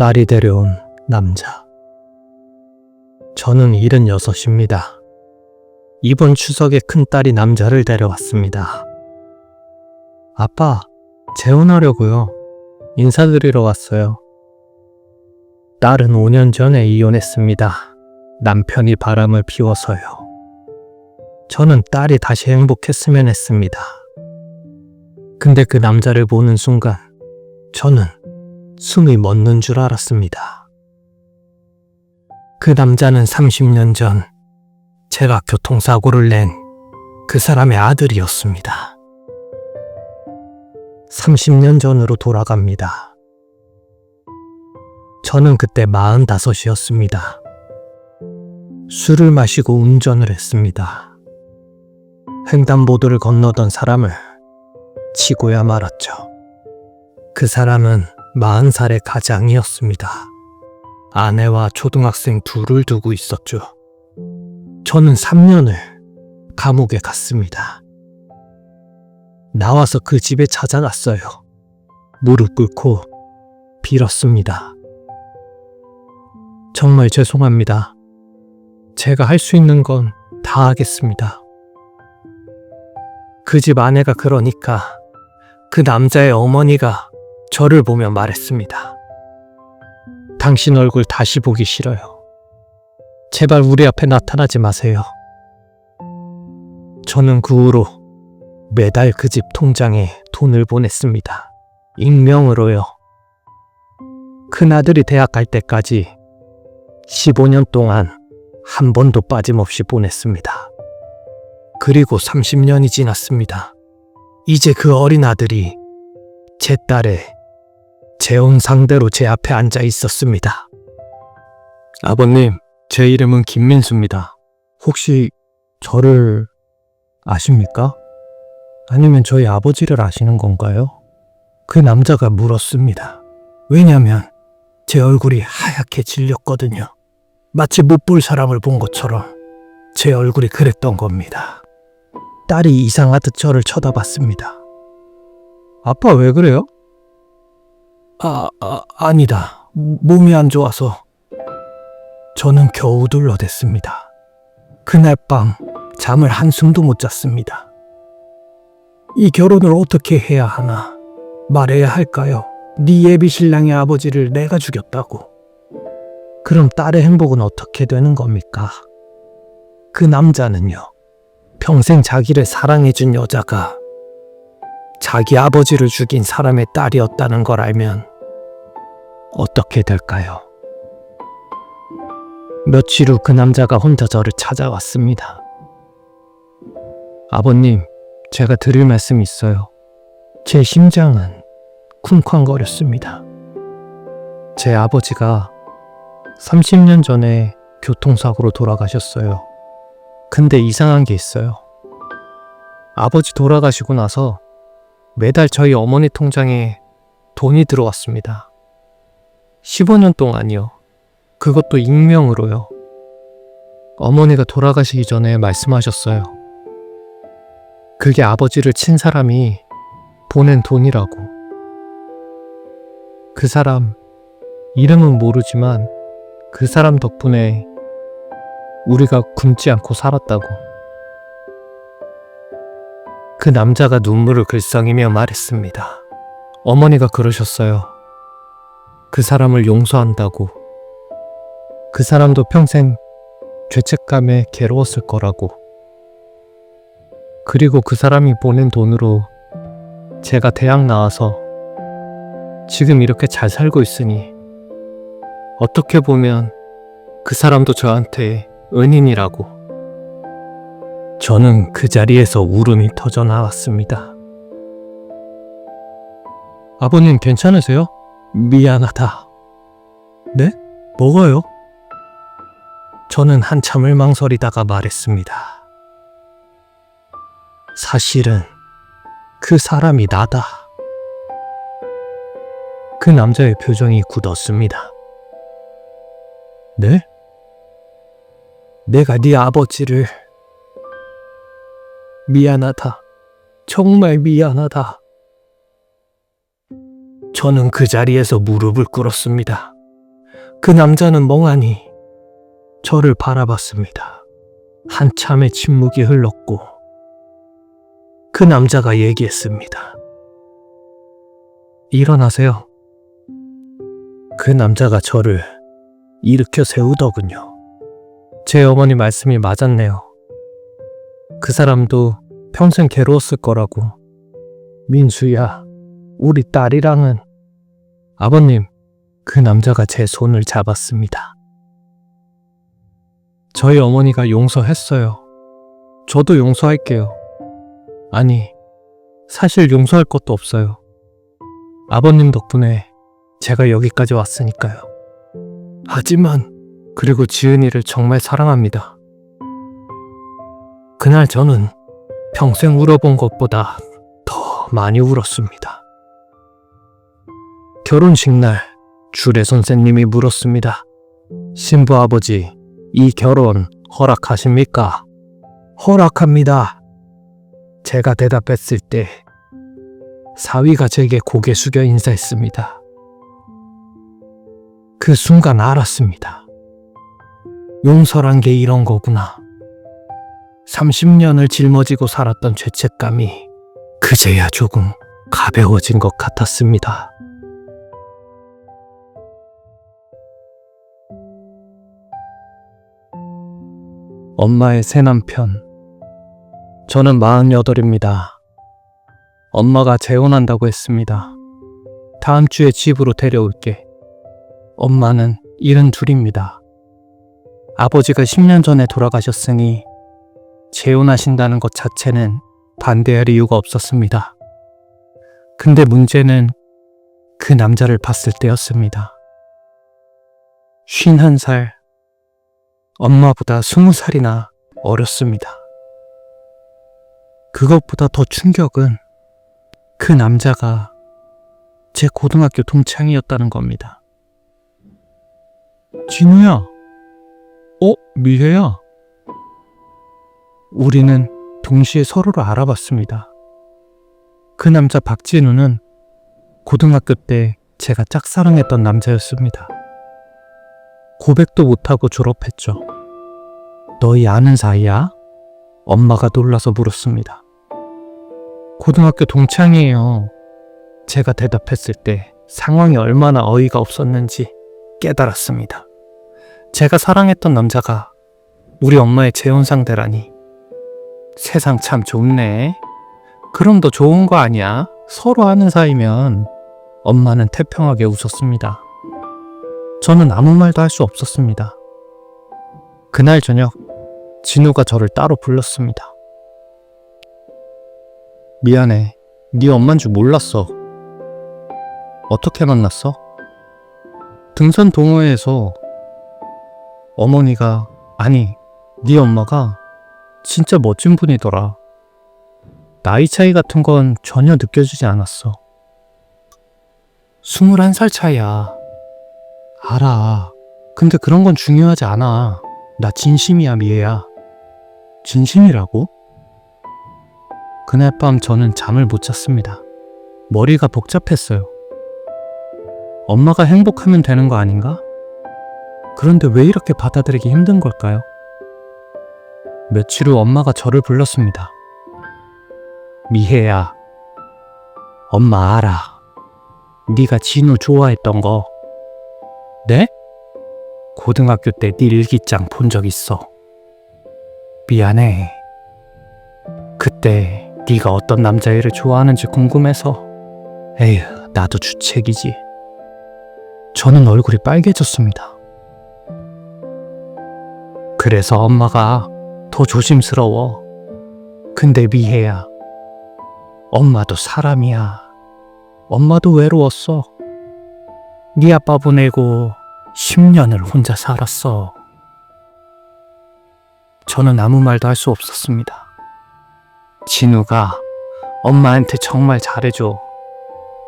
딸이 데려온 남자. 저는 76입니다. 이번 추석에 큰딸이 남자를 데려왔습니다. 아빠, 재혼하려고요. 인사드리러 왔어요. 딸은 5년 전에 이혼했습니다. 남편이 바람을 피워서요. 저는 딸이 다시 행복했으면 했습니다. 근데 그 남자를 보는 순간 저는 숨이 멎는 줄 알았습니다. 그 남자는 30년 전 제가 교통사고를 낸 그 사람의 아들이었습니다. 30년 전으로 돌아갑니다. 저는 그때 45이었습니다. 술을 마시고 운전을 했습니다. 횡단보도를 건너던 사람을 치고야 말았죠. 그 사람은 40살의 가장이었습니다. 아내와 초등학생 둘을 두고 있었죠. 저는 3년을 감옥에 갔습니다. 나와서 그 집에 찾아갔어요. 무릎 꿇고 빌었습니다. 정말 죄송합니다. 제가 할 수 있는 건 다 하겠습니다. 그 집 아내가 그러니까 그 남자의 어머니가 저를 보며 말했습니다. 당신 얼굴 다시 보기 싫어요. 제발 우리 앞에 나타나지 마세요. 저는 그 후로 매달 그 집 통장에 돈을 보냈습니다. 익명으로요. 큰아들이 대학 갈 때까지 15년 동안 한 번도 빠짐없이 보냈습니다. 그리고 30년이 지났습니다. 이제 그 어린 아들이 제 딸의 재혼 상대로 제 앞에 앉아 있었습니다. 아버님, 제 이름은 김민수입니다. 혹시 저를 아십니까? 아니면 저희 아버지를 아시는 건가요? 그 남자가 물었습니다. 왜냐면 제 얼굴이 하얗게 질렸거든요. 마치 못 볼 사람을 본 것처럼 제 얼굴이 그랬던 겁니다. 딸이 이상하듯 저를 쳐다봤습니다. 아빠 왜 그래요? 아니다. 몸이 안 좋아서. 저는 겨우 둘러댔습니다. 그날 밤 잠을 한숨도 못 잤습니다. 이 결혼을 어떻게 해야 하나? 말해야 할까요? 네 예비 신랑의 아버지를 내가 죽였다고. 그럼 딸의 행복은 어떻게 되는 겁니까? 그 남자는요, 평생 자기를 사랑해준 여자가 자기 아버지를 죽인 사람의 딸이었다는 걸 알면 어떻게 될까요? 며칠 후 그 남자가 혼자 저를 찾아왔습니다. 아버님, 제가 드릴 말씀이 있어요. 제 심장은 쿵쾅거렸습니다. 제 아버지가 30년 전에 교통사고로 돌아가셨어요. 근데 이상한 게 있어요. 아버지 돌아가시고 나서 매달 저희 어머니 통장에 돈이 들어왔습니다. 15년 동안이요. 그것도 익명으로요. 어머니가 돌아가시기 전에 말씀하셨어요. 그게 아버지를 친 사람이 보낸 돈이라고. 그 사람 이름은 모르지만 그 사람 덕분에 우리가 굶지 않고 살았다고. 그 남자가 눈물을 글썽이며 말했습니다. 어머니가 그러셨어요. 그 사람을 용서한다고. 그 사람도 평생 죄책감에 괴로웠을 거라고. 그리고 그 사람이 보낸 돈으로 제가 대학 나와서 지금 이렇게 잘 살고 있으니 어떻게 보면 그 사람도 저한테 은인이라고. 저는 그 자리에서 울음이 터져 나왔습니다. 아버님 괜찮으세요? 미안하다. 네? 뭐가요? 저는 한참을 망설이다가 말했습니다. 사실은 그 사람이 나다. 그 남자의 표정이 굳었습니다. 네? 내가 네 아버지를... 미안하다. 정말 미안하다. 저는 그 자리에서 무릎을 꿇었습니다. 그 남자는 멍하니 저를 바라봤습니다. 한참의 침묵이 흘렀고 그 남자가 얘기했습니다. 일어나세요. 그 남자가 저를 일으켜 세우더군요. 제 어머니 말씀이 맞았네요. 그 사람도 평생 괴로웠을 거라고. 민수야, 우리 딸이랑은. 아버님, 그 남자가 제 손을 잡았습니다. 저희 어머니가 용서했어요. 저도 용서할게요. 아니, 사실 용서할 것도 없어요. 아버님 덕분에 제가 여기까지 왔으니까요. 하지만, 그리고 지은이를 정말 사랑합니다. 그날 저는 평생 울어본 것보다 더 많이 울었습니다. 결혼식 날 주례 선생님이 물었습니다. 신부 아버지, 이 결혼 허락하십니까? 허락합니다. 제가 대답했을 때 사위가 제게 고개 숙여 인사했습니다. 그 순간 알았습니다. 용서란 게 이런 거구나. 30년을 짊어지고 살았던 죄책감이 그제야 조금 가벼워진 것 같았습니다. 엄마의 새 남편. 저는 48입니다. 엄마가 재혼한다고 했습니다. 다음 주에 집으로 데려올게. 엄마는 72입니다. 아버지가 10년 전에 돌아가셨으니 재혼하신다는 것 자체는 반대할 이유가 없었습니다. 근데 문제는 그 남자를 봤을 때였습니다. 51살, 엄마보다 20살이나 어렸습니다. 그것보다 더 충격은 그 남자가 제 고등학교 동창이었다는 겁니다. 진우야, 미혜야. 우리는 동시에 서로를 알아봤습니다. 그 남자 박진우는 고등학교 때 제가 짝사랑했던 남자였습니다. 고백도 못하고 졸업했죠. 너희 아는 사이야? 엄마가 놀라서 물었습니다. 고등학교 동창이에요. 제가 대답했을 때 상황이 얼마나 어이가 없었는지 깨달았습니다. 제가 사랑했던 남자가 우리 엄마의 재혼 상대라니. 세상 참 좋네. 그럼 더 좋은 거 아니야? 서로 아는 사이면. 엄마는 태평하게 웃었습니다. 저는 아무 말도 할 수 없었습니다. 그날 저녁 진우가 저를 따로 불렀습니다. 미안해. 네 엄만 줄 몰랐어. 어떻게 만났어? 등산 동호회에서. 어머니가, 아니, 네 엄마가 진짜 멋진 분이더라. 나이 차이 같은 건 전혀 느껴지지 않았어. 21살 차이야. 알아. 근데 그런 건 중요하지 않아. 나 진심이야, 미애야. 진심이라고? 그날 밤 저는 잠을 못 잤습니다. 머리가 복잡했어요. 엄마가 행복하면 되는 거 아닌가? 그런데 왜 이렇게 받아들이기 힘든 걸까요? 며칠 후 엄마가 저를 불렀습니다. 미혜야, 엄마 알아. 네가 진우 좋아했던 거. 네? 고등학교 때 네 일기장 본 적 있어. 미안해. 그때 네가 어떤 남자애를 좋아하는지 궁금해서. 에휴, 나도 주책이지. 저는 얼굴이 빨개졌습니다. 그래서 엄마가 더 조심스러워. 근데 미혜야, 엄마도 사람이야. 엄마도 외로웠어. 네 아빠 보내고 10년을 혼자 살았어. 저는 아무 말도 할 수 없었습니다. 진우가 엄마한테 정말 잘해줘.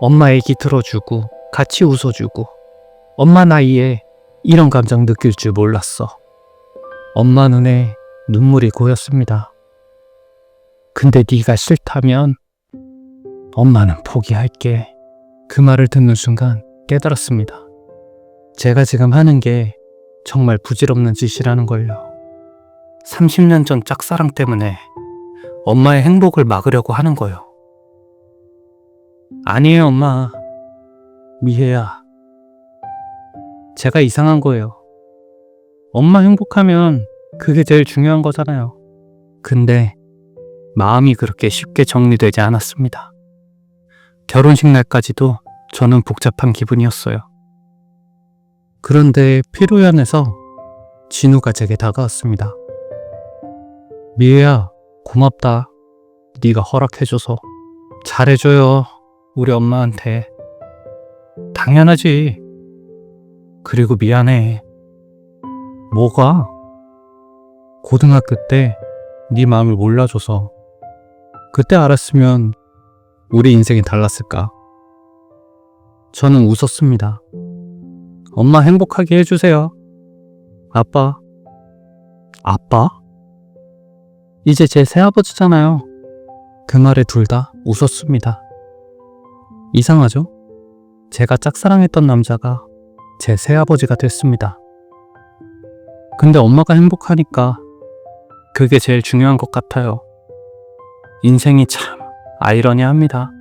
엄마 얘기 들어주고 같이 웃어주고. 엄마 나이에 이런 감정 느낄 줄 몰랐어. 엄마 눈에 눈물이 고였습니다. 근데 네가 싫다면 엄마는 포기할게. 그 말을 듣는 순간 깨달았습니다. 제가 지금 하는 게 정말 부질없는 짓이라는 걸요. 30년 전 짝사랑 때문에 엄마의 행복을 막으려고 하는 거요. 아니에요, 엄마. 미혜야. 제가 이상한 거예요. 엄마 행복하면 그게 제일 중요한 거잖아요. 근데 마음이 그렇게 쉽게 정리되지 않았습니다. 결혼식 날까지도 저는 복잡한 기분이었어요. 그런데 피로연에서 진우가 제게 다가왔습니다. 미혜야, 고맙다. 네가 허락해줘서. 잘해줘요, 우리 엄마한테. 당연하지. 그리고 미안해. 뭐가? 고등학교 때 네 마음을 몰라줘서. 그때 알았으면 우리 인생이 달랐을까? 저는 웃었습니다. 엄마 행복하게 해주세요. 아빠. 아빠? 이제 제 새아버지잖아요. 그 말에 둘 다 웃었습니다. 이상하죠? 제가 짝사랑했던 남자가 제 새아버지가 됐습니다. 근데 엄마가 행복하니까 그게 제일 중요한 것 같아요. 인생이 참 아이러니합니다.